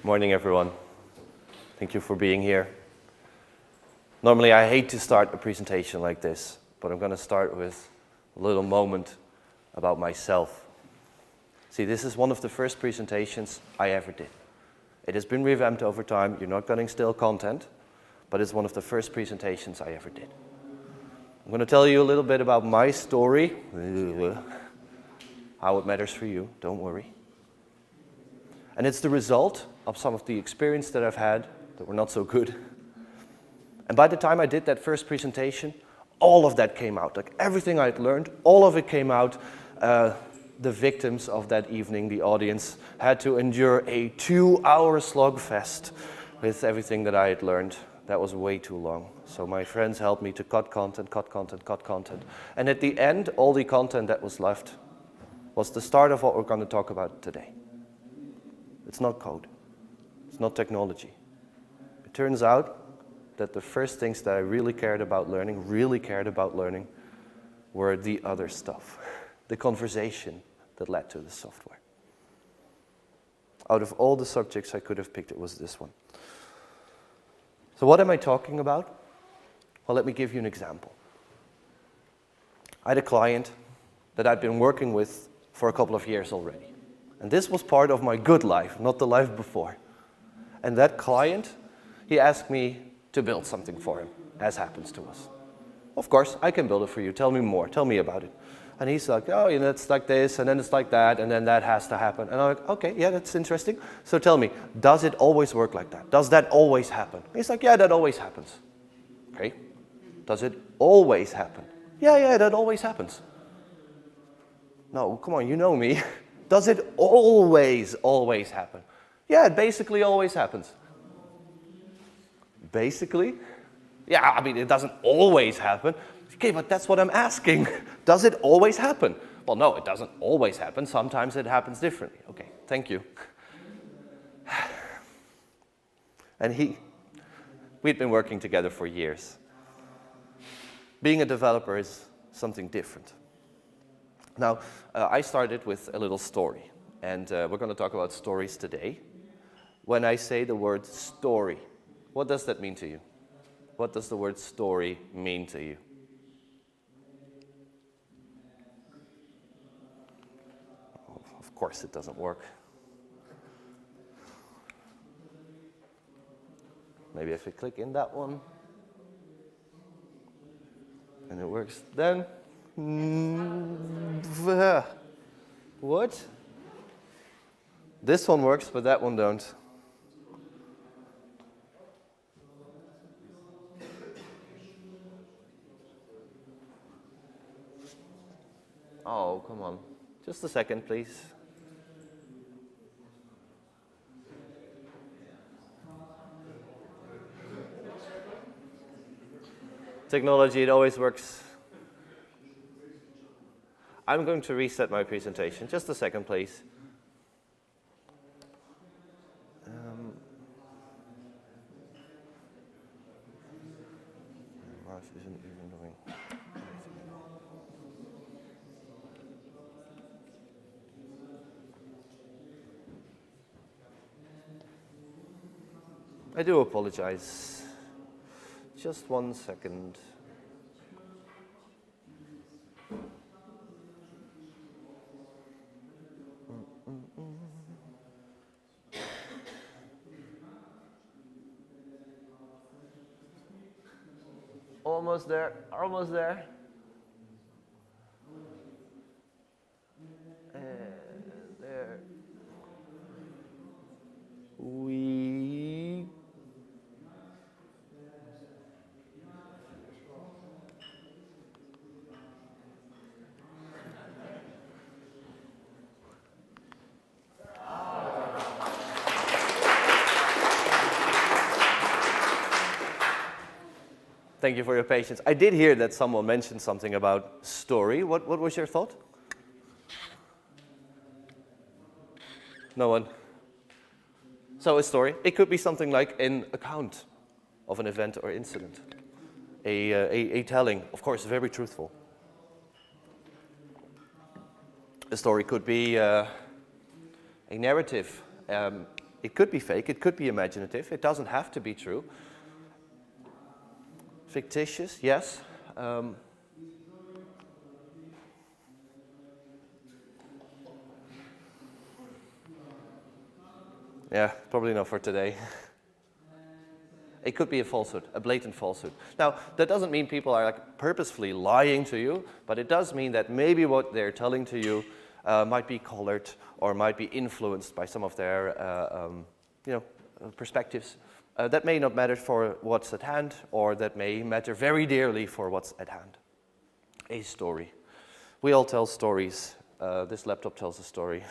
Morning, everyone. Thank you for being here. Normally, I hate to start a presentation like this, but I'm going to start with a little moment about myself. See, this is one of the first presentations I ever did. It has been revamped over time. You're not getting still content, but it's one of the first presentations I ever did. I'm going to tell you a little bit about my story, how it matters for you, don't worry. And it's the result of some of the experience that I've had that were not so good. And by the time I did that first presentation, all of that came out. Like everything I'd learned, all of it came out. The victims of that evening, the audience, had to endure a 2-hour slugfest with everything that I had learned. That was way too long. So my friends helped me to cut content. And at the end, all the content that was left was the start of what we're going to talk about today. It's not code. It's not technology. It turns out that the first things that I really cared about learning, were the other stuff. The conversation that led to the software. Out of all the subjects I could have picked, it was this one. So what am I talking about? Well, let me give you an example. I had a client that I'd been working with for a couple of years already. And this was part of my good life, not the life before. And that client, he asked me to build something for him, as happens to us. Of course, I can build it for you. Tell me more. Tell me about it. And he's like, oh, you know, it's like this, and then it's like that, and then that has to happen. And I'm like, okay, yeah, that's interesting. So tell me, does it always work like that? Does that always happen? He's like, yeah, that always happens. Okay. Does it always happen? Yeah, that always happens. No, come on, you know me. Does it always happen? Yeah, it basically always happens. Basically? Yeah, I mean, it doesn't always happen. Okay, but that's what I'm asking. Does it always happen? Well, no, it doesn't always happen. Sometimes it happens differently. Okay, thank you. And we'd been working together for years. Being a developer is something different. Now, I started with a little story, and we're going to talk about stories today. When I say the word story, what does that mean to you? What does the word story mean to you? Oh, of course it doesn't work. Maybe if I click in that one, and it works then. What? This one works, but that one don't. Oh, come on. Just a second, please. Technology, it always works. I'm going to reset my presentation. Just a second, please. Mouse isn't even doing anything. I do apologize. Just 1 second. Almost there, almost there. And there. Thank you for your patience. I did hear that someone mentioned something about story. What was your thought? No one? So a story, it could be something like an account of an event or incident. A telling, of course, very truthful. A story could be a narrative It could be fake, it could be imaginative, it doesn't have to be true. Fictitious, yes. Yeah, probably not for today. It could be a falsehood, a blatant falsehood. Now, that doesn't mean people are like purposefully lying to you, but it does mean that maybe what they're telling to you might be colored or might be influenced by some of their perspectives. That may not matter for what's at hand, or that may matter very dearly for what's at hand. A story. We all tell stories. This laptop tells a story.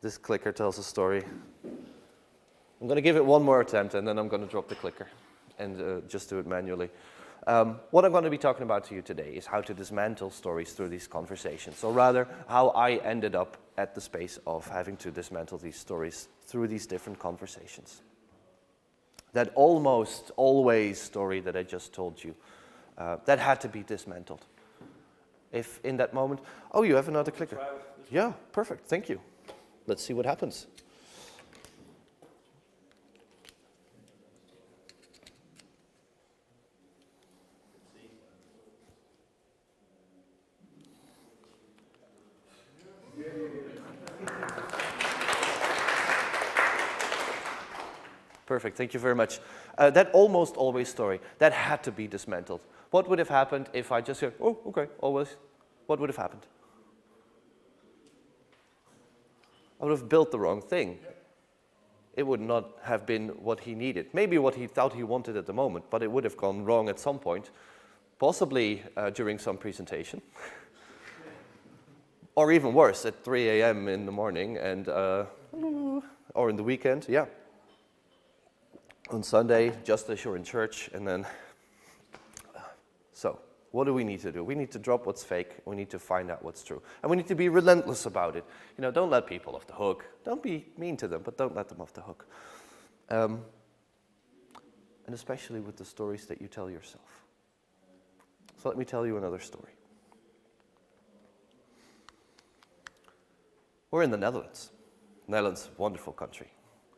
This clicker tells a story. I'm going to give it one more attempt, and then I'm going to drop the clicker and just do it manually. What I'm going to be talking about to you today is how to dismantle stories through these conversations, or rather, how I ended up at the space of having to dismantle these stories through these different conversations. That almost always story that I just told you, that had to be dismantled. If in that moment, oh, you have another clicker. Yeah, perfect, thank you. Let's see what happens. Perfect, thank you very much. That almost always story, that had to be dismantled. What would have happened if I just said, oh, okay, always? What would have happened? I would have built the wrong thing. It would not have been what he needed. Maybe what he thought he wanted at the moment, but it would have gone wrong at some point, possibly during some presentation. Or even worse, at 3 a.m. in the morning, and or in the weekend, yeah. On Sunday, just as you're in church, and then... So, what do we need to do? We need to drop what's fake, we need to find out what's true. And we need to be relentless about it. You know, don't let people off the hook. Don't be mean to them, but don't let them off the hook. And especially with the stories that you tell yourself. So let me tell you another story. We're in the Netherlands. Netherlands, wonderful country.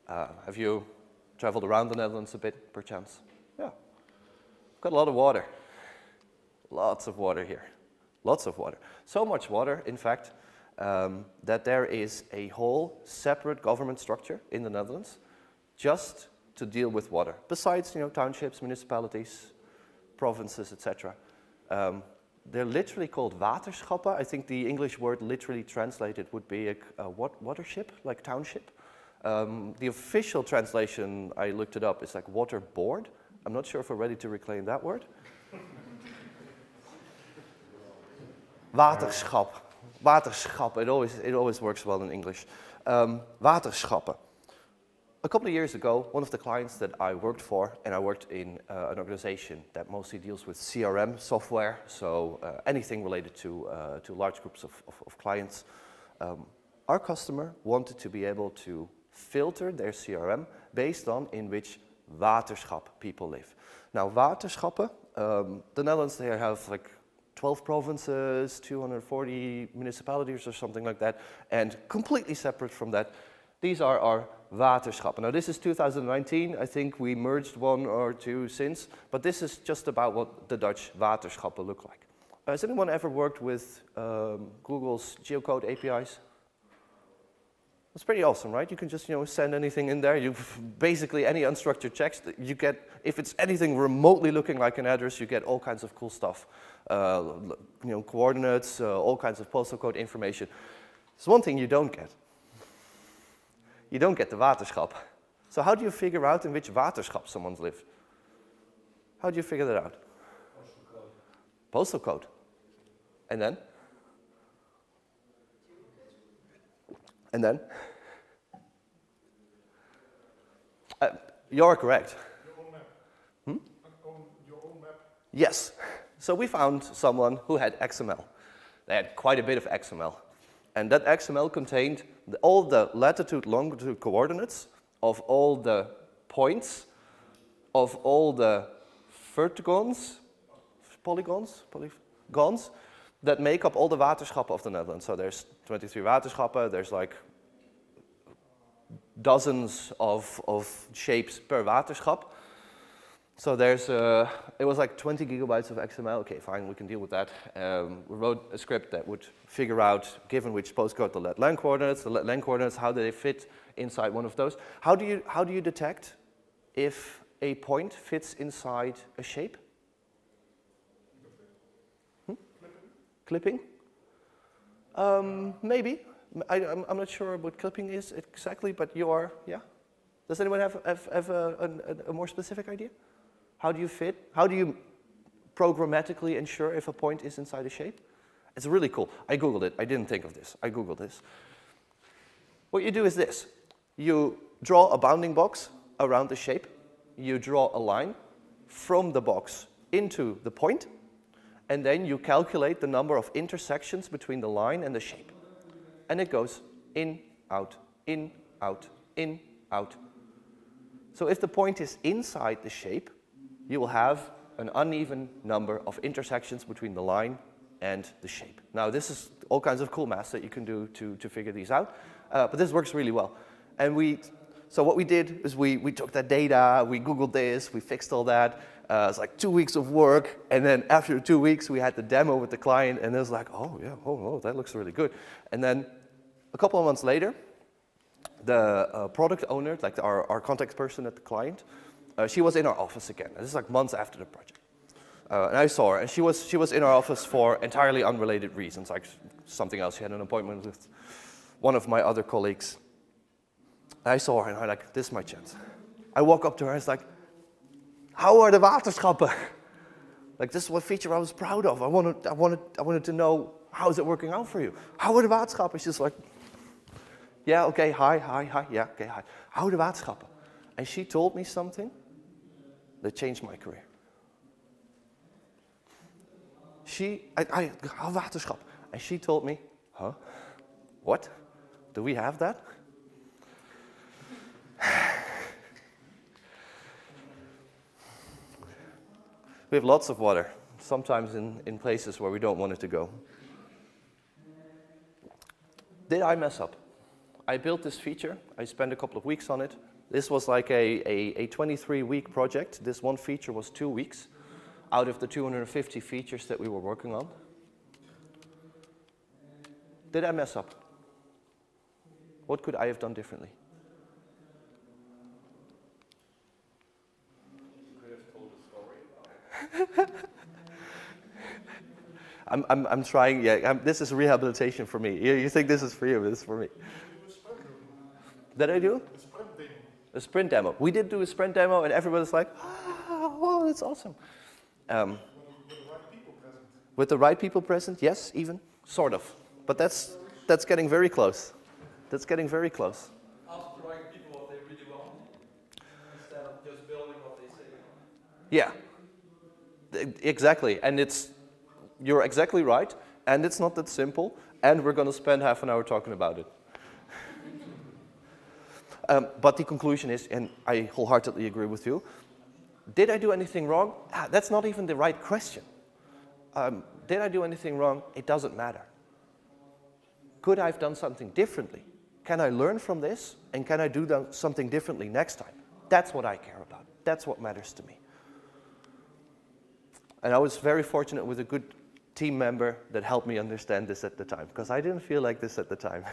Have you traveled around the Netherlands a bit, perchance? Yeah. Got a lot of water. Lots of water here. Lots of water. So much water, in fact, that there is a whole separate government structure in the Netherlands just to deal with water. Besides, you know, townships, municipalities, provinces, etc. They're literally called waterschappen. I think the English word literally translated would be a watership, like township. The official translation, I looked it up, is like water board. I'm not sure if we're ready to reclaim that word. Waterschap. Waterschap. It always works well in English. Waterschappen. A couple of years ago, one of the clients that I worked for, and I worked in an organization that mostly deals with CRM software, so anything related to large groups of clients. Our customer wanted to be able to filter their CRM based on in which waterschap people live. Now, waterschappen, the Netherlands, they have like 12 provinces, 240 municipalities or something like that, and completely separate from that, these are our waterschappen. Now, this is 2019. I think we merged one or two since, but this is just about what the Dutch waterschappen look like. Has anyone ever worked with Google's geocode APIs? That's pretty awesome, right? You can just, you know, send anything in there. You basically any unstructured text that you get. If it's anything remotely looking like an address, you get all kinds of cool stuff. You know, coordinates, all kinds of postal code information. There's one thing you don't get. You don't get the waterschap. So how do you figure out in which waterschap someone lives? How do you figure that out? Postal code. Postal code. And then? And then? You're correct. Your own map. Your own map. Yes. So we found someone who had XML. They had quite a bit of XML. And that XML contained all the latitude, longitude coordinates of all the points, of all the polygons that make up all the waterschappen of the Netherlands. So there's 23 waterschappen, there's like dozens of shapes per waterschap. So there's, it was like 20 gigabytes of XML. Okay, fine, we can deal with that. We wrote a script that would figure out, given which postcode the lat-lang coordinates, how do they fit inside one of those. How do you detect if a point fits inside a shape? Clipping? Maybe. I'm not sure what clipping is exactly, but you are, yeah? Does anyone have a more specific idea? How do you fit? How do you programmatically ensure if a point is inside a shape? It's really cool. I Googled it. I didn't think of this. I Googled this. What you do is this. You draw a bounding box around the shape. You draw a line from the box into the point, and then you calculate the number of intersections between the line and the shape. And it goes in, out, in, out, in, out. So if the point is inside the shape, you will have an uneven number of intersections between the line and the shape. Now this is all kinds of cool math that you can do to figure these out, but this works really well. And so what we did is we took that data, we Googled this, we fixed all that. It's like 2 weeks of work, and then after 2 weeks we had the demo with the client, and it was like, oh yeah, oh, that looks really good. And then a couple of months later, the product owner, like our contact person at the client, she was in our office again. This is like months after the project. And I saw her, and she was in our office for entirely unrelated reasons, like something else. She had an appointment with one of my other colleagues. I saw her, and I'm like, this is my chance. I walk up to her, and it's like, how are the waterschappen? Like, this is what feature I was proud of. I wanted to know, how is it working out for you? How are the waterschappen? She's like, yeah, okay, hi, yeah, okay, hi. How are the waterschappen? And she told me something that changed my career. Waterschap. And she told me, huh? What? Do we have that? We have lots of water, sometimes in places where we don't want it to go. Did I mess up? I built this feature. I spent a couple of weeks on it. This was like a 23-week project. This one feature was 2 weeks out of the 250 features that we were working on. Did I mess up? What could I have done differently? You could have told a story. I'm trying, yeah, this is rehabilitation for me. You think this is for you, but this is for me. Did I do? A sprint demo. A sprint demo. We did do a sprint demo, and everybody's like, oh, that's awesome. With the right people present. With the right people present, yes, even, sort of. But that's getting very close. That's getting very close. Ask the right people what they really want, instead of just building what they say. Yeah, exactly. And you're exactly right, and it's not that simple, and we're going to spend half an hour talking about it. But the conclusion is, and I wholeheartedly agree with you, did I do anything wrong? That's not even the right question. Did I do anything wrong? It doesn't matter. Could I have done something differently? Can I learn from this? And can I do something differently next time? That's what I care about. That's what matters to me. And I was very fortunate with a good team member that helped me understand this at the time, because I didn't feel like this at the time.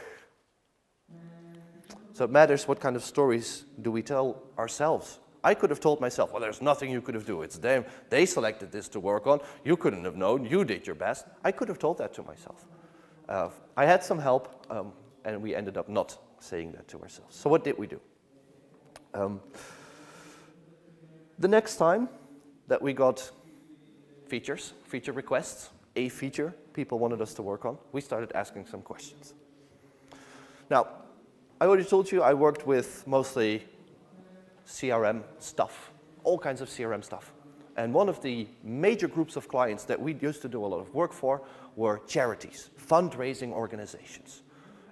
So it matters what kind of stories do we tell ourselves. I could have told myself, well, there's nothing you could have done. It's them. They selected this to work on. You couldn't have known. You did your best. I could have told that to myself. I had some help, and we ended up not saying that to ourselves. So what did we do? The next time that we got feature requests, a feature people wanted us to work on, we started asking some questions. Now, I already told you I worked with mostly CRM stuff, all kinds of CRM stuff. And one of the major groups of clients that we used to do a lot of work for were charities, fundraising organizations.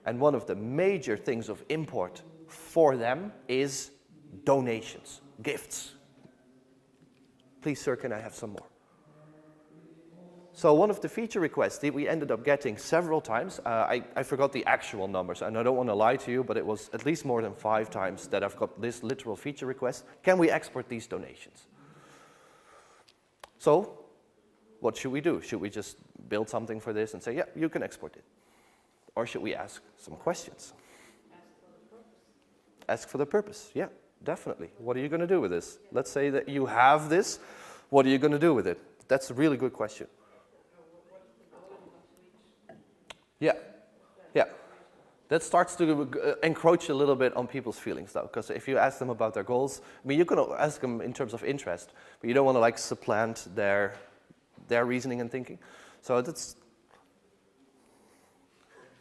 And one of the major things of import for them is donations, gifts. Please, sir, can I have some more? So one of the feature requests that we ended up getting several times, I forgot the actual numbers, and I don't want to lie to you, but it was at least more than 5 times that I've got this literal feature request. Can we export these donations? So what should we do? Should we just build something for this and say, yeah, you can export it? Or should we ask some questions? Ask for the purpose, yeah, definitely. What are you going to do with this? Let's say that you have this. What are you going to do with it? That's a really good question. Yeah, yeah. That starts to encroach a little bit on people's feelings, though, because if you ask them about their goals, I mean, you can ask them in terms of interest, but you don't want to like supplant their reasoning and thinking. So that's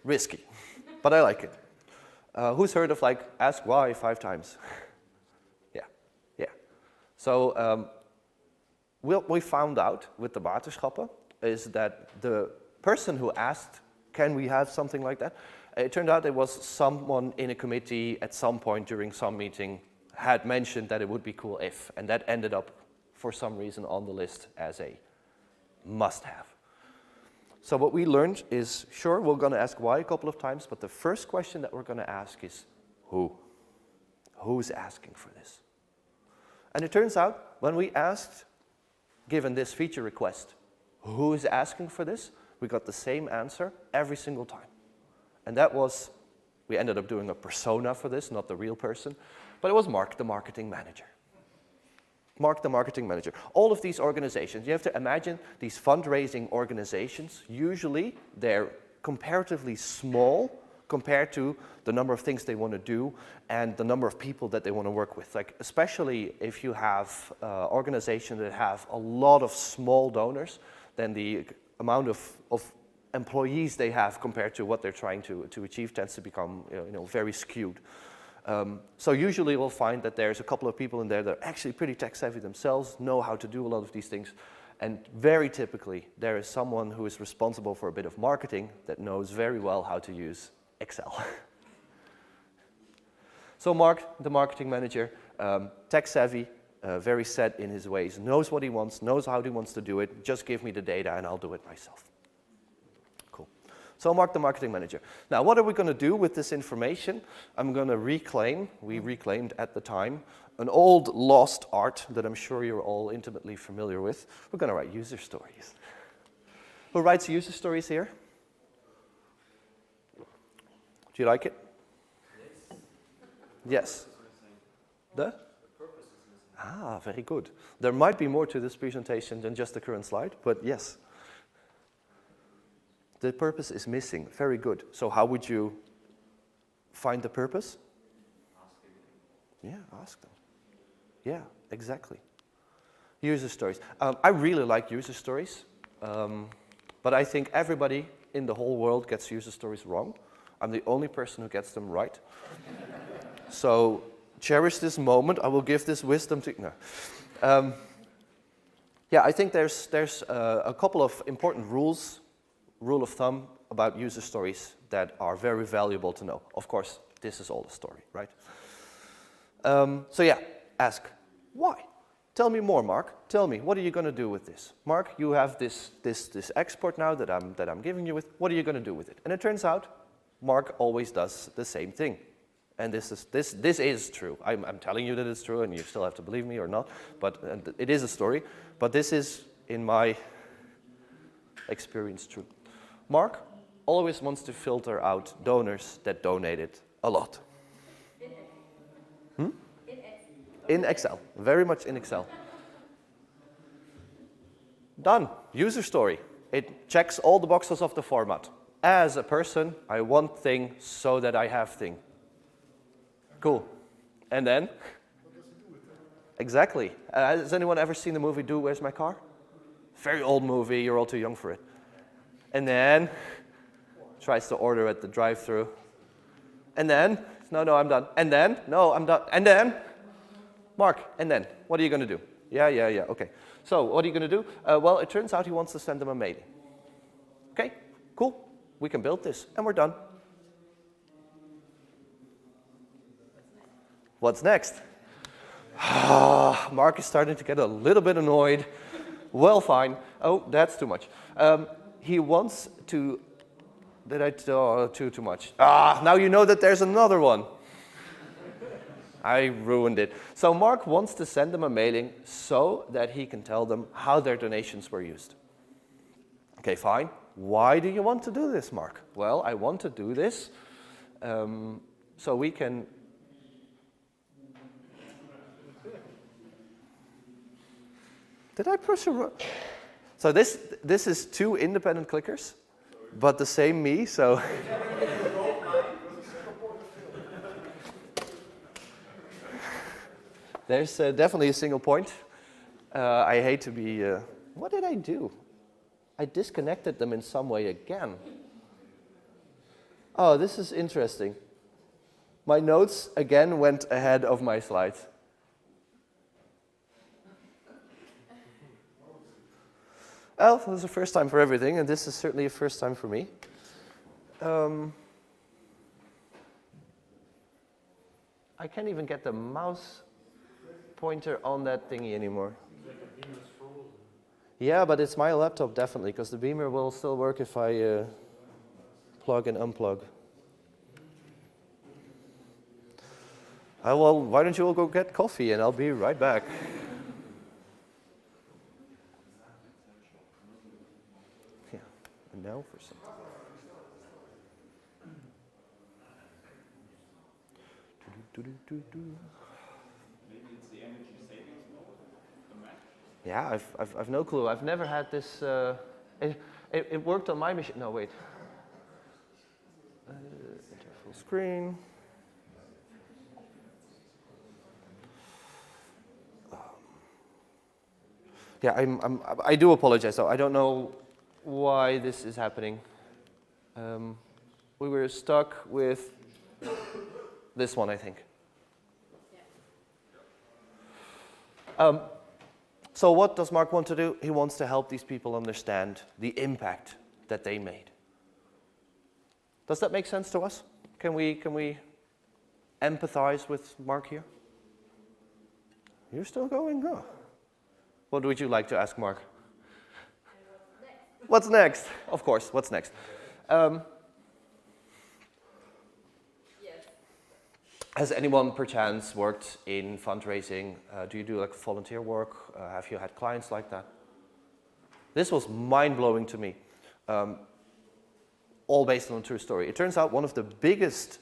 risky, but I like it. Who's heard of like ask why 5 times? Yeah, yeah. So what we found out with the waterschappen is that the person who asked, can we have something like that? It turned out it was someone in a committee at some point during some meeting had mentioned that it would be cool if, and that ended up for some reason on the list as a must-have. So what we learned is, sure, we're going to ask why a couple of times, but the first question that we're going to ask is who? Who's asking for this? And it turns out when we asked, given this feature request, who is asking for this, we got the same answer every single time. And that was, we ended up doing a persona for this, not the real person, but it was Mark, the marketing manager. Mark, the marketing manager. All of these organizations, you have to imagine these fundraising organizations, usually they're comparatively small compared to the number of things they want to do and the number of people that they want to work with. Like, especially if you have organizations that have a lot of small donors, then the amount of employees they have compared to what they're trying to achieve tends to become very skewed. So usually we'll find that there's a couple of people in there that are actually pretty tech savvy themselves, know how to do a lot of these things, and very typically there is someone who is responsible for a bit of marketing that knows very well how to use Excel. So Mark, the marketing manager, tech savvy, very set in his ways, knows what he wants, knows how he wants to do it, just give me the data and I'll do it myself. Cool. So Mark, the marketing manager. Now what are we going to do with this information? I'm going to reclaim, we reclaimed at the time, an old lost art that I'm sure you're all intimately familiar with. We're going to write user stories. Who writes user stories here? Do you like it? Yes. The? Ah, very good. There might be more to this presentation than just the current slide, but yes. The purpose is missing. Very good. So how would you find the purpose? Yeah, ask them. Yeah, exactly. User stories. I really like user stories, but I think everybody in the whole world gets user stories wrong. I'm the only person who gets them right. So cherish this moment. I will give this wisdom to... No. Yeah, I think there's a couple of important rule of thumb about user stories that are very valuable to know. Of course, this is all the story, right? So yeah, ask, why? Tell me more, Mark. Tell me, what are you going to do with this? Mark, you have this export now that I'm giving you with. What are you going to do with it? And it turns out, Mark always does the same thing. And this is true. I'm telling you that it's true, and you still have to believe me or not. But it is a story. But this is, in my experience, true. Mark always wants to filter out donors that donated a lot. In Excel, very much in Excel. Done. User story. It checks all the boxes of the format. As a person, I want thing so that I have thing. Cool. And then? What does he do with that? Exactly. Has anyone ever seen the movie Do Where's My Car? Very old movie, you're all too young for it. And then, tries to order at the drive-thru. And then, no, I'm done. And then, no, I'm done. And then, Mark, and then, what are you going to do? Yeah, okay. So, what are you going to do? Well, it turns out he wants to send them a mail. Okay, cool. We can build this, and we're done. What's next? Mark is starting to get a little bit annoyed. Well, fine. Oh, that's too much. He wants to... Did I too much? Ah, now you know that there's another one. I ruined it. So Mark wants to send them a mailing so that he can tell them how their donations were used. Okay, fine. Why do you want to do this, Mark? Well, I want to do this so we can... Did I push a... So this is two independent clickers, but the same me, so... There's definitely a single point. I hate to be... what did I do? I disconnected them in some way again. Oh, this is interesting. My notes again went ahead of my slides. Well, this is a first time for everything, and this is certainly a first time for me. I can't even get the mouse pointer on that thingy anymore. Yeah, but it's my laptop definitely, because the Beamer will still work if I plug and unplug. Well, why don't you all go get coffee and I'll be right back. Yeah, and now for some. Maybe it's the energy savings mode, the Mac. Yeah, I've no clue. I've never had this. It worked on my machine. No, wait. Enter full screen. Yeah, I do apologize. Though I don't know why this is happening. We were stuck with this one, I think. So what does Mark want to do? He wants to help these people understand the impact that they made. Does that make sense to us? Can we empathize with Mark here? You're still going? Oh. What would you like to ask Mark? What's next? Of course, what's next? Has anyone perchance worked in fundraising? Do you do like volunteer work? Have you had clients like that? This was mind-blowing to me, all based on a true story. It turns out one of the biggest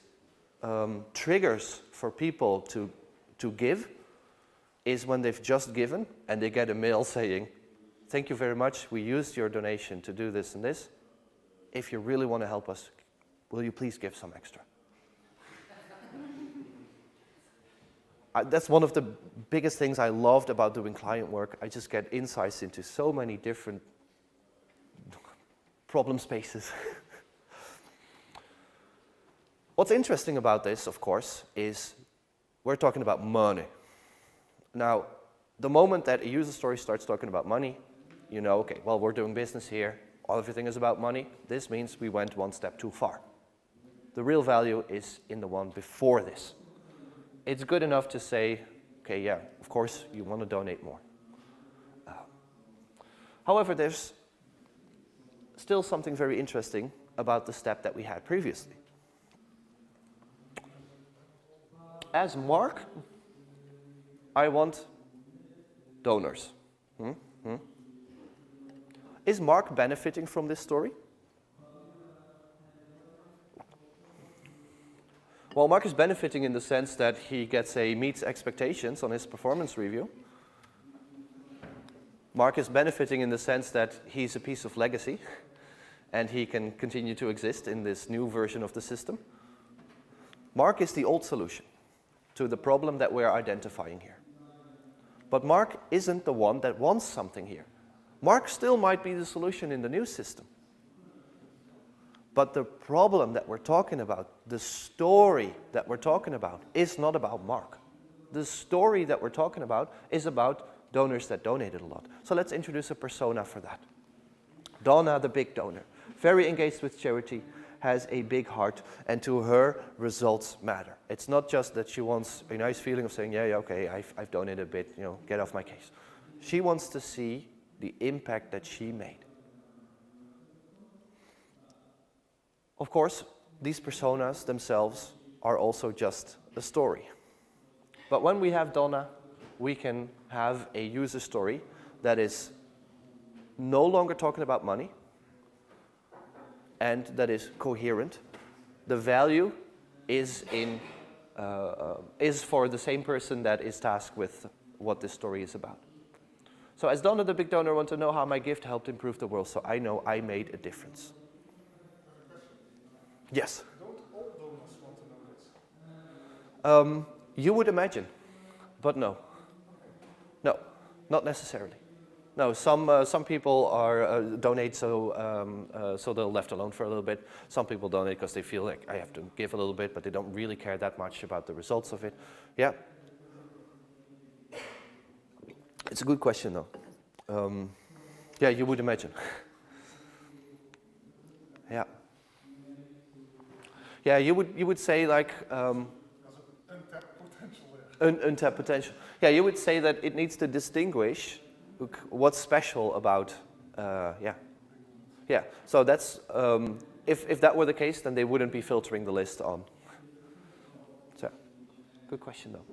triggers for people to give is when they've just given and they get a mail saying, "Thank you very much, we used your donation to do this and this. If you really want to help us, will you please give some extra?" That's one of the biggest things I loved about doing client work. I just get insights into so many different problem spaces. What's interesting about this, of course, is we're talking about money. Now, the moment that a user story starts talking about money, you know, okay, well, we're doing business here. Everything is about money. This means we went one step too far. The real value is in the one before this. It's good enough to say, okay, yeah, of course, you want to donate more. However, there's still something very interesting about the step that we had previously. As Mark, I want donors. Is Mark benefiting from this story? Well, Mark is benefiting in the sense that he meets expectations on his performance review. Mark is benefiting in the sense that he's a piece of legacy and he can continue to exist in this new version of the system. Mark is the old solution to the problem that we're identifying here. But Mark isn't the one that wants something here. Mark still might be the solution in the new system. But the problem that we're talking about, the story that we're talking about, is not about Mark. The story that we're talking about is about donors that donated a lot. So let's introduce a persona for that. Donna, the big donor, very engaged with charity, has a big heart, and to her, results matter. It's not just that she wants a nice feeling of saying, yeah, okay, I've donated a bit, get off my case. She wants to see the impact that she made. Of course, these personas themselves are also just a story. But when we have Donna, we can have a user story that is no longer talking about money and that is coherent. The value is for the same person that is tasked with what this story is about. So as Donna, the big donor, want to know how my gift helped improve the world, so I know I made a difference. Yes? Don't all donors want to know this? You would imagine, but no. No, not necessarily. No, some people are donate so they're left alone for a little bit. Some people donate because they feel like I have to give a little bit, but they don't really care that much about the results of it. Yeah. It's a good question though. Yeah, you would imagine. Yeah. Yeah, you would say like There's an untapped potential there. Untapped potential. Yeah, you would say that it needs to distinguish what's special about, yeah. So that's, if that were the case, then they wouldn't be filtering the list on. So, good question though.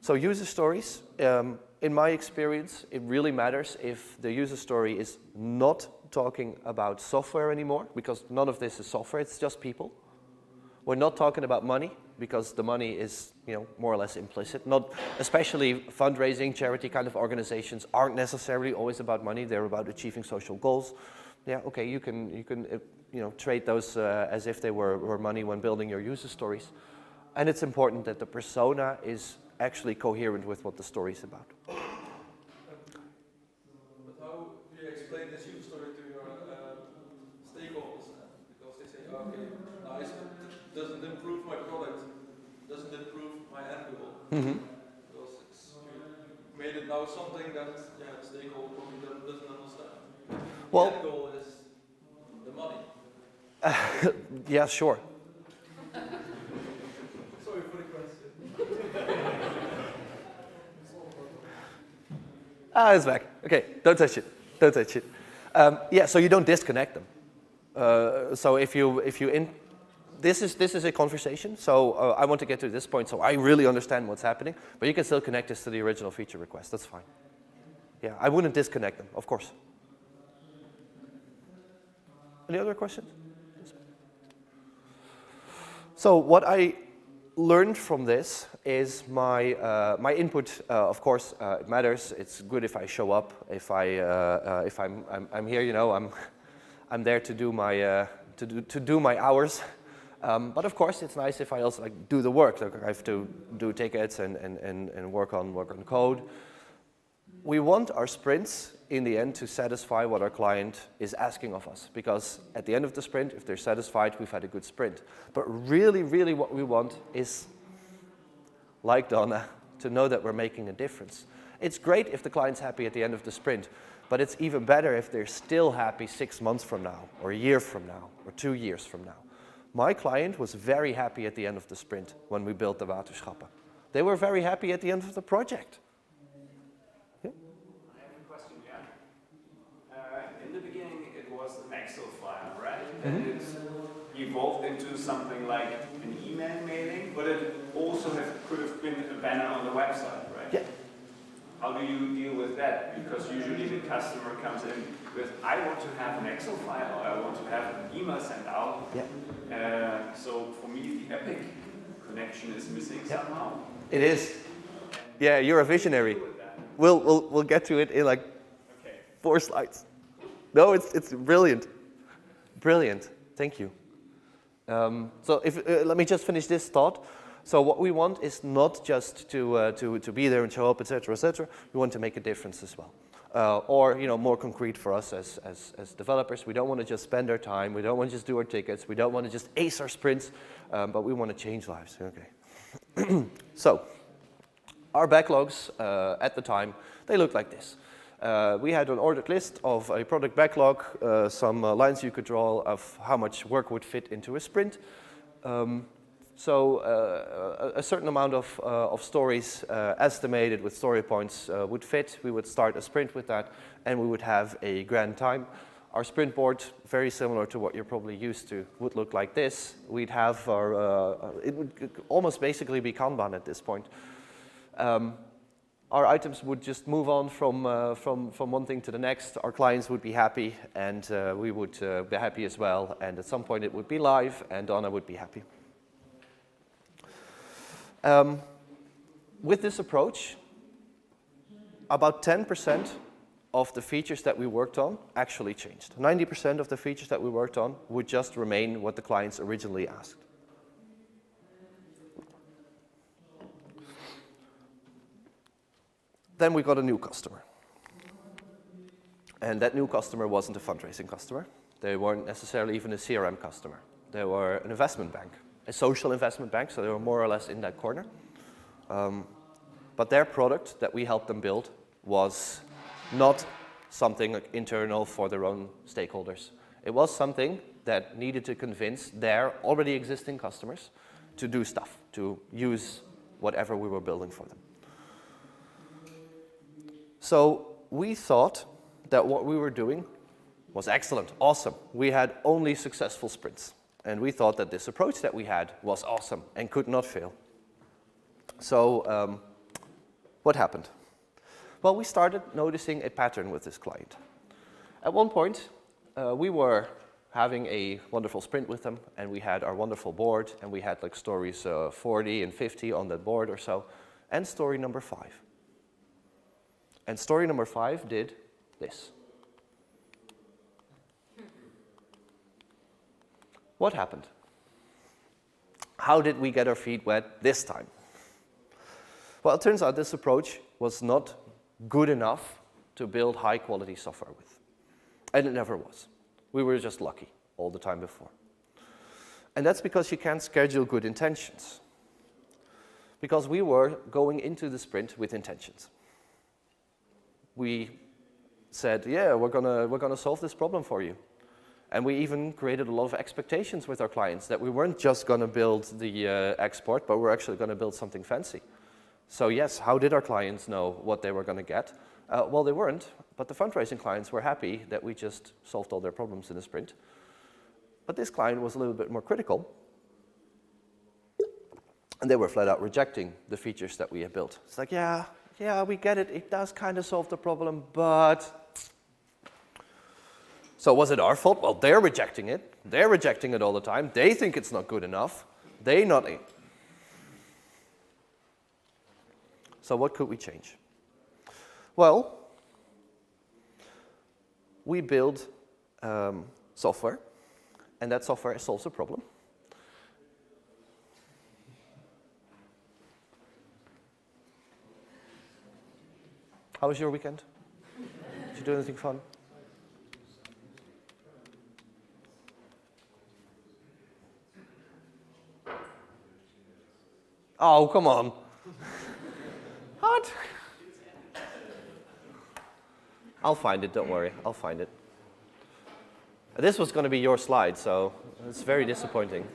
So user stories, in my experience, it really matters if the user story is not talking about software anymore, because none of this is software, it's just people. We're not talking about money, because the money is, more or less implicit. Not, especially fundraising, charity kind of organizations aren't necessarily always about money. They're about achieving social goals. Yeah, okay, you can trade those as if they were money when building your user stories. And it's important that the persona is actually coherent with what the story is about. But how do you explain this user story to your stakeholders? Because they say, okay, nice, but it doesn't improve my product, doesn't improve my end goal. Mm-hmm. Because you made it now something that the stakeholder probably doesn't understand. Well, the end goal is the money. Yeah, sure. Sorry for the question. It's back. Okay, don't touch it. Don't touch it. Yeah, so you don't disconnect them. So if you this is a conversation. So I want to get to this point, so I really understand what's happening. But you can still connect this to the original feature request. That's fine. Yeah, I wouldn't disconnect them, of course. Any other questions? So what I learned from this is my input. Of course, it matters. It's good if I show up. If I'm here, I'm there to do my to do my hours. But of course, it's nice if I also do the work. Like I have to do tickets and work on code. We want our sprints in the end to satisfy what our client is asking of us, because at the end of the sprint, if they're satisfied, we've had a good sprint. But really, really what we want is, like Donna, to know that we're making a difference. It's great if the client's happy at the end of the sprint, but it's even better if they're still happy 6 months from now, or a year from now, or 2 years from now. My client was very happy at the end of the sprint when we built the waterschappen. They were very happy at the end of the project. And it evolved into something like an email mailing, but it also could have been a banner on the website, right? Yeah. How do you deal with that? Because usually the customer comes in with, I want to have an Excel file, or I want to have an email sent out. Yeah. So for me, the Epic connection is missing somehow. It is. Yeah, you're a visionary. We'll get to it in like 4 slides. No, it's brilliant. Brilliant, thank you. So let me just finish this thought. So what we want is not just to be there and show up, etc., etc. We want to make a difference as well. Or more concrete for us as developers, we don't want to just spend our time. We don't want to just do our tickets. We don't want to just ace our sprints, but we want to change lives. Okay. So our backlogs at the time, they look like this. We had an ordered list of a product backlog, some lines you could draw of how much work would fit into a sprint. So a certain amount of stories estimated with story points would fit. We would start a sprint with that, and we would have a grand time. Our sprint board, very similar to what you're probably used to, would look like this. We'd have it would almost basically be Kanban at this point. Our items would just move on from one thing to the next. Our clients would be happy, and we would be happy as well. And at some point it would be live, and Donna would be happy. With this approach, about 10% of the features that we worked on actually changed. 90% of the features that we worked on would just remain what the clients originally asked. Then we got a new customer. And that new customer wasn't a fundraising customer. They weren't necessarily even a CRM customer. They were an investment bank, a social investment bank, so they were more or less in that corner. But their product that we helped them build was not something internal for their own stakeholders. It was something that needed to convince their already existing customers to do stuff, to use whatever we were building for them. So we thought that what we were doing was excellent, awesome. We had only successful sprints. And we thought that this approach that we had was awesome and could not fail. So what happened? Well, we started noticing a pattern with this client. At one point, we were having a wonderful sprint with them, and we had our wonderful board, and we had like stories 40 and 50 on that board or so, and story number 5. And story number 5 did this. What happened? How did we get our feet wet this time? Well, it turns out this approach was not good enough to build high-quality software with. And it never was. We were just lucky all the time before. And that's because you can't schedule good intentions. Because we were going into the sprint with intentions. We said, yeah, we're gonna solve this problem for you. And we even created a lot of expectations with our clients that we weren't just gonna build the export, but we're actually gonna build something fancy. So yes, how did our clients know what they were gonna get? Well, they weren't, but the fundraising clients were happy that we just solved all their problems in a sprint. But this client was a little bit more critical, and they were flat out rejecting the features that we had built. It's like, yeah, we get it, it does kind of solve the problem, but... So was it our fault? Well, they're rejecting it. They're rejecting it all the time. They think it's not good enough. So what could we change? Well, we build software, and that software solves a problem. How was your weekend? Did you do anything fun? Oh, come on. What? I'll find it, don't worry. I'll find it. This was going to be your slide, so it's very disappointing.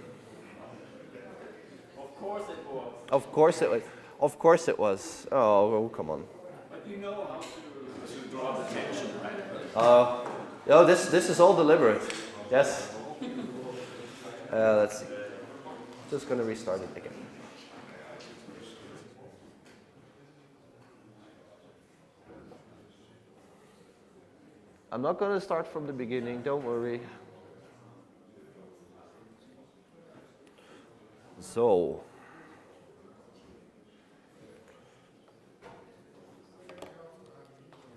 Of course it was. Of course it was. Of course it was. Oh, come on. But you know how to draw the attention, right? No, this is all deliberate. Yes. Let's see. Just going to restart it again. I'm not going to start from the beginning, don't worry. So.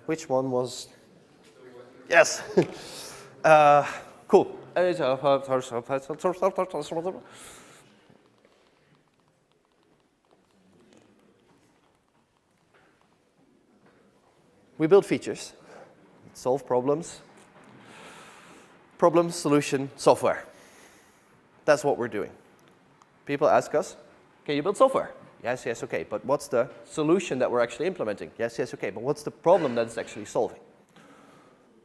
Which one was? Yes. Cool. We build features. Solve problems. Problem, solution, software. That's what we're doing. People ask us, can you build software? Yes, okay. But what's the solution that we're actually implementing? Yes, okay. But what's the problem that it's actually solving?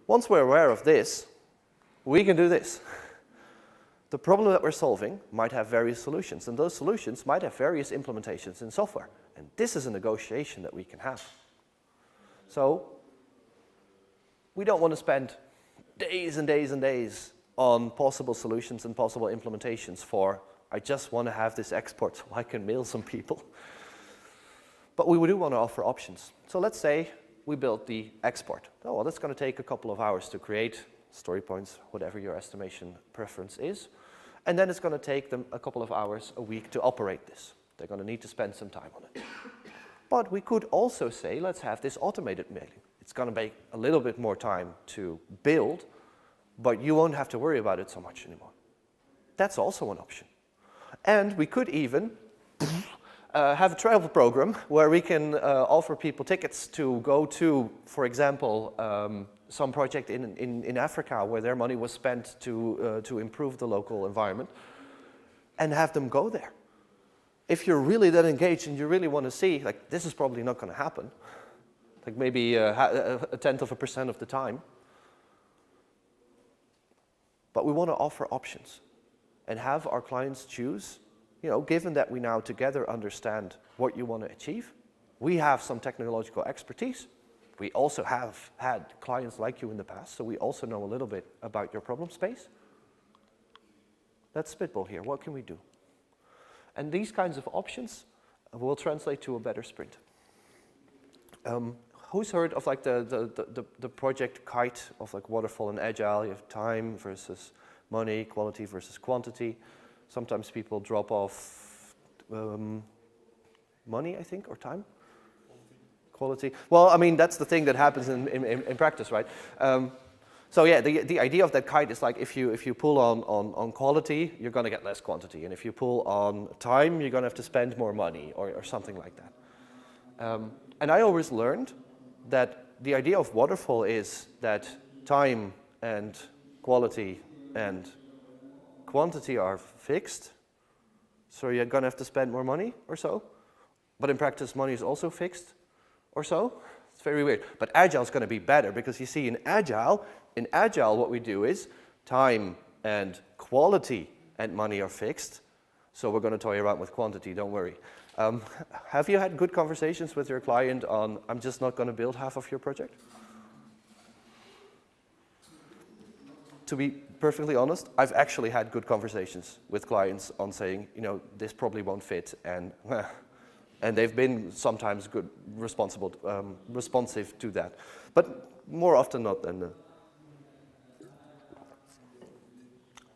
Once we're aware of this, we can do this. the problem that we're solving might have various solutions, and those solutions might have various implementations in software. And this is a negotiation that we can have. So we don't want to spend days and days and days on possible solutions and possible implementations for, I just want to have this export so I can mail some people. But we do want to offer options. So let's say we build the export. Oh, well, that's going to take a couple of hours to create, story points, whatever your estimation preference is. And then it's going to take them a couple of hours a week to operate this. They're going to need to spend some time on it. But we could also say, let's have this automated mailing. It's going to take a little bit more time to build, but you won't have to worry about it so much anymore. That's also an option. And we could even have a travel program where we can offer people tickets to go to, for example, some project in Africa where their money was spent to improve the local environment, and have them go there. If you're really that engaged and you really want to see, like, this is probably not going to happen, like maybe a tenth of a percent of the time, but we want to offer options and have our clients choose, you know, given that we now together understand what you want to achieve. We have some technological expertise. We also have had clients like you in the past, so we also know a little bit about your problem space. Let's spitball here. What can we do? And these kinds of options will translate to a better sprint. Who's heard of like the project kite of like waterfall and agile? You have time versus money, quality versus quantity. Sometimes people drop off money, I think, or time. Quality. Well, I mean, that's the thing that happens in practice, right? So yeah, the idea of that kite is like if you pull on quality, you're going to get less quantity, and if you pull on time, you're going to have to spend more money, or something like that. And I always learned that the idea of waterfall is that time and quality and quantity are fixed, so you're going to have to spend more money or so. But in practice, money is also fixed or so. It's very weird. But Agile is going to be better because you see in Agile what we do is time and quality and money are fixed. So we're going to toy around with quantity, don't worry. Have you had good conversations with your client on, I'm just not going to build half of your project? To be perfectly honest, I've actually had good conversations with clients on saying, you know, this probably won't fit, and they've been sometimes good, responsive to that, but more often not than.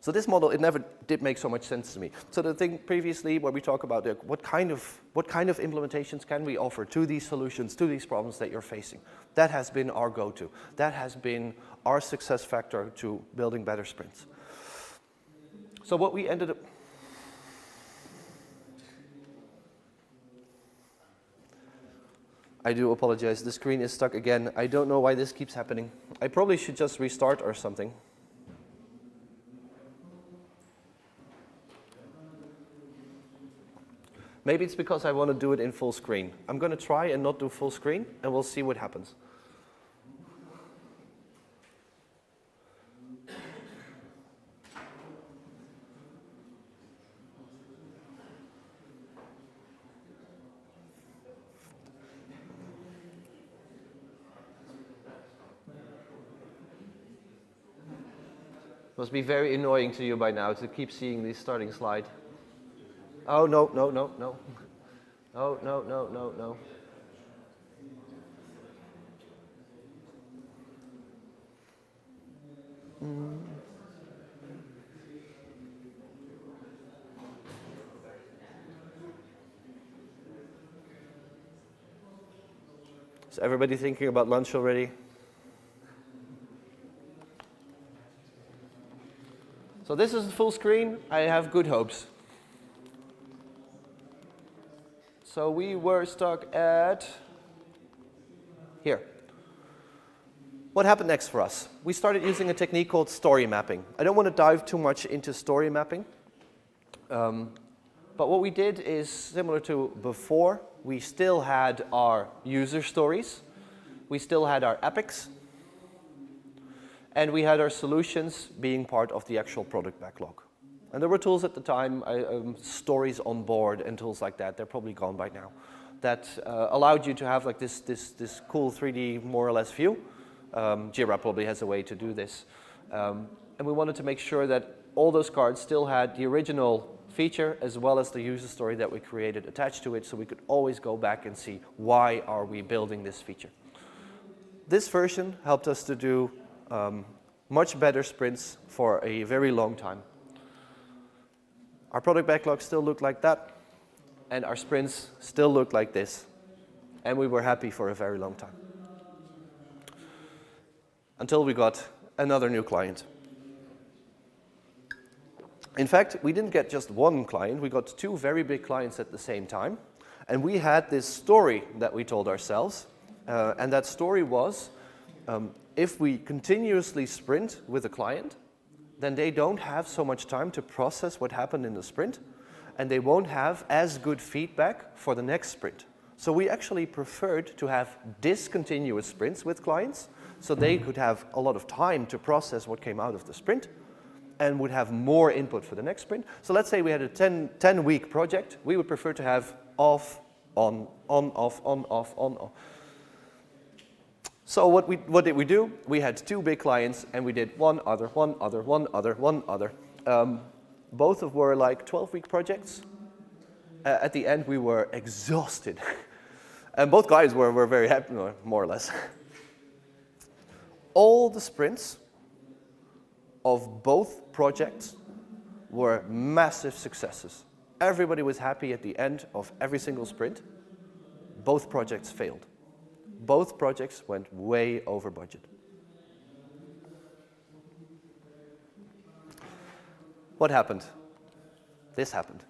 So this model, it never did make so much sense to me. So the thing previously where we talk about what kind of implementations can we offer to these solutions, to these problems that you're facing, that has been our go-to. That has been our success factor to building better sprints. So what we ended up... I do apologize, the screen is stuck again. I don't know why this keeps happening. I probably should just restart or something. Maybe it's because I want to do it in full screen. I'm going to try and not do full screen, and we'll see what happens. Must be very annoying to you by now to keep seeing this starting slide. Oh, no, no, no, no. Oh, no, no, no, no. Is everybody thinking about lunch already? So this is the full screen. I have good hopes. So we were stuck at here. What happened next for us? We started using a technique called story mapping. I don't want to dive too much into story mapping. But what we did is similar to before. We still had our user stories. We still had our epics. And we had our solutions being part of the actual product backlog. And there were tools at the time, stories on board and tools like that. They're probably gone by now. That allowed you to have like this cool 3D more or less view. Jira probably has a way to do this. And we wanted to make sure that all those cards still had the original feature as well as the user story that we created attached to it, so we could always go back and see why are we building this feature. This version helped us to do much better sprints for a very long time. Our product backlog still looked like that, and our sprints still looked like this, and we were happy for a very long time. Until we got another new client. In fact, we didn't get just one client, we got two very big clients at the same time, and we had this story that we told ourselves, and that story was, if we continuously sprint with a client, then they don't have so much time to process what happened in the sprint, and they won't have as good feedback for the next sprint. So we actually preferred to have discontinuous sprints with clients, so they could have a lot of time to process what came out of the sprint, and would have more input for the next sprint. So let's say we had a 10-week project, we would prefer to have off, on, off, on, off, on, off. So what did we do? We had two big clients, and we did one other. Both of were like 12-week projects. At the end, we were exhausted. And both guys were very happy, more or less. All the sprints of both projects were massive successes. Everybody was happy at the end of every single sprint. Both projects failed. Both projects went way over budget. What happened? This happened.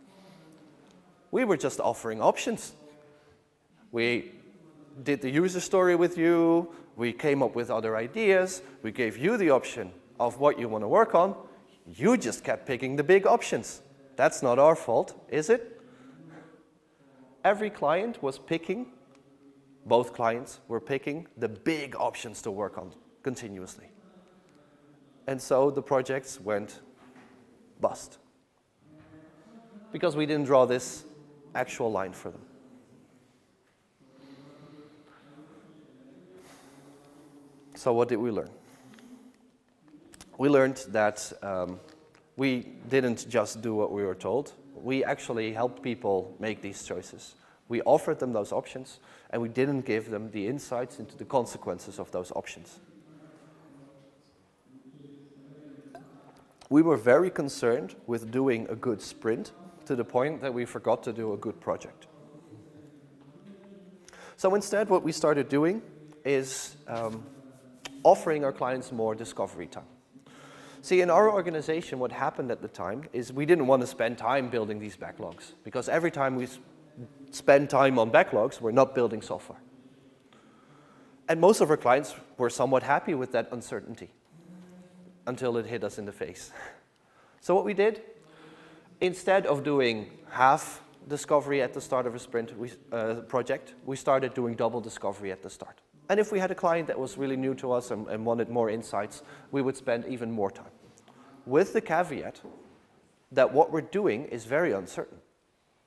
We were just offering options. We did the user story with you, we came up with other ideas, we gave you the option of what you want to work on. You just kept picking the big options. That's not our fault, is it? Every client was picking, both clients were picking the big options to work on continuously. And so the projects went bust. Because we didn't draw this actual line for them. So what did we learn? We learned that we didn't just do what we were told. We actually helped people make these choices. We offered them those options, and we didn't give them the insights into the consequences of those options. We were very concerned with doing a good sprint to the point that we forgot to do a good project. So instead, what we started doing is offering our clients more discovery time. See, in our organization, what happened at the time is we didn't want to spend time building these backlogs, because every time we spend time on backlogs, we're not building software. And most of our clients were somewhat happy with that uncertainty until it hit us in the face. So what we did, instead of doing half discovery at the start of a sprint project, we started doing double discovery at the start. And if we had a client that was really new to us and wanted more insights, we would spend even more time. With the caveat that what we're doing is very uncertain.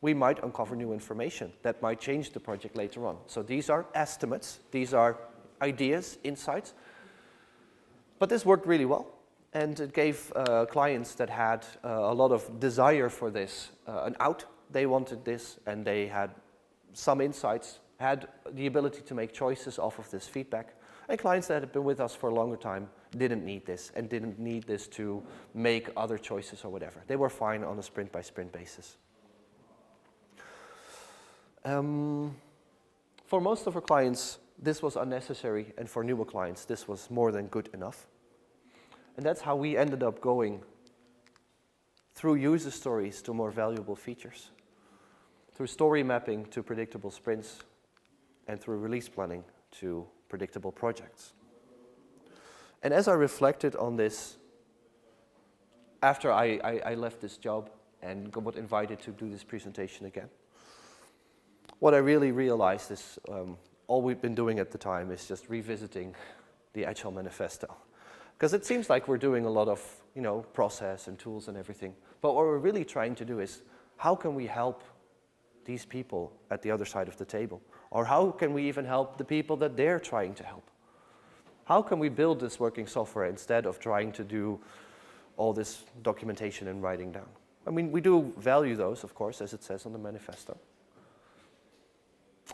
We might uncover new information that might change the project later on. So these are estimates, these are ideas, insights. But this worked really well, and it gave clients that had a lot of desire for this an out. They wanted this, and they had some insights, had the ability to make choices off of this feedback. And clients that had been with us for a longer time didn't need this, and didn't need this to make other choices or whatever. They were fine on a sprint-by-sprint basis. For most of our clients, this was unnecessary, and for newer clients, this was more than good enough. And that's how we ended up going through user stories to more valuable features, through story mapping to predictable sprints, and through release planning to predictable projects. And as I reflected on this, after I left this job and got invited to do this presentation again, what I really realized is all we've been doing at the time is just revisiting the Agile Manifesto. Because it seems like we're doing a lot of, process and tools and everything. But what we're really trying to do is, how can we help these people at the other side of the table? Or how can we even help the people that they're trying to help? How can we build this working software instead of trying to do all this documentation and writing down? I mean, we do value those, of course, as it says on the manifesto.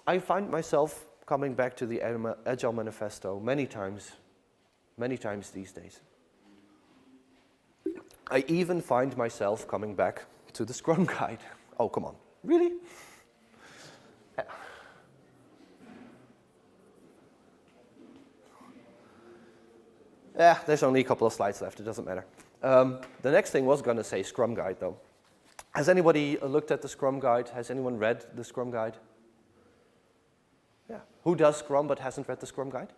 I find myself coming back to the Agile Manifesto many times these days. I even find myself coming back to the Scrum Guide. Oh, come on. Really? Yeah, there's only a couple of slides left. It doesn't matter. The next thing was going to say Scrum Guide, though. Has anybody looked at the Scrum Guide? Has anyone read the Scrum Guide? Yeah. Who does Scrum but hasn't read the Scrum Guide?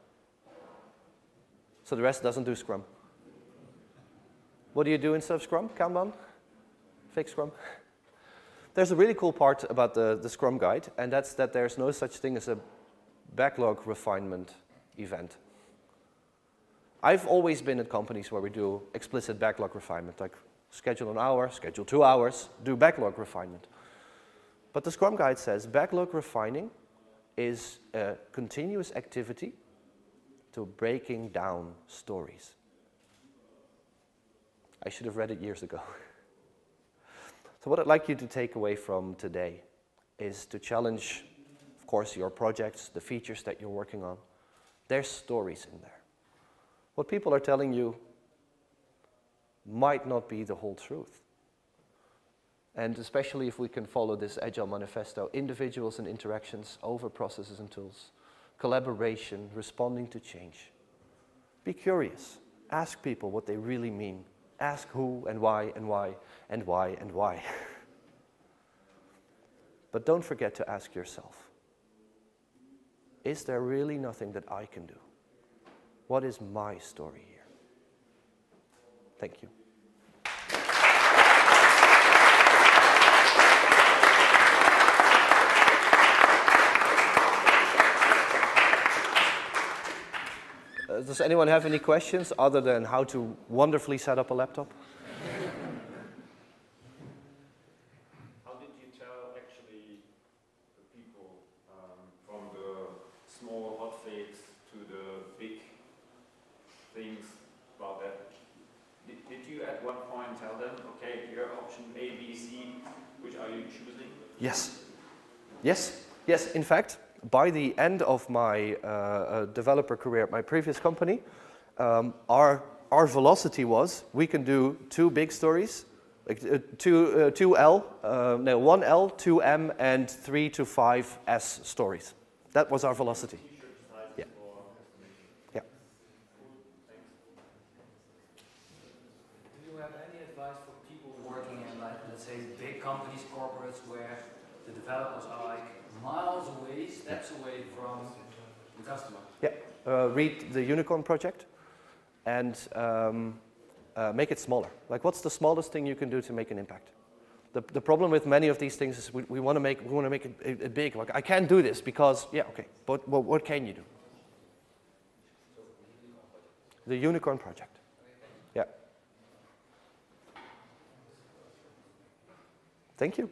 So the rest doesn't do Scrum. What do you do instead of Scrum? Kanban? Fake Scrum? There's a really cool part about the Scrum Guide, and that's that there's no such thing as a backlog refinement event. I've always been at companies where we do explicit backlog refinement, like schedule an hour, schedule 2 hours, do backlog refinement. But the Scrum Guide says backlog refining is a continuous activity to breaking down stories. I should have read it years ago. So what I'd like you to take away from today is to challenge, of course, your projects, the features that you're working on. There's stories in there. What people are telling you might not be the whole truth. And especially if we can follow this Agile Manifesto, individuals and interactions over processes and tools, collaboration, responding to change. Be curious. Ask people what they really mean. Ask who and why and why and why and why. But don't forget to ask yourself, is there really nothing that I can do? What is my story here? Thank you. Does anyone have any questions other than how to wonderfully set up a laptop? How did you tell actually the people from the small hotfix to the big things about that? Did you at one point tell them, okay, here are option A, B, C, which are you choosing? Yes. Yes. Yes. In fact, by the end of my developer career at my previous company, our velocity was we can do 2 big stories, like 1L, 2M, and 3 to 5 S stories. That was our velocity. Yeah. Yeah. Do you have any advice for people working in, like, let's say, big companies, corporates, where the developers are like miles away, steps away from the customer? Yeah. Read the Unicorn project and make it smaller. Like, what's the smallest thing you can do to make an impact? The problem with many of these things is we want to make it big. Like, I can't do this because, yeah, okay, but what can you do? The Unicorn project. Yeah. Thank you.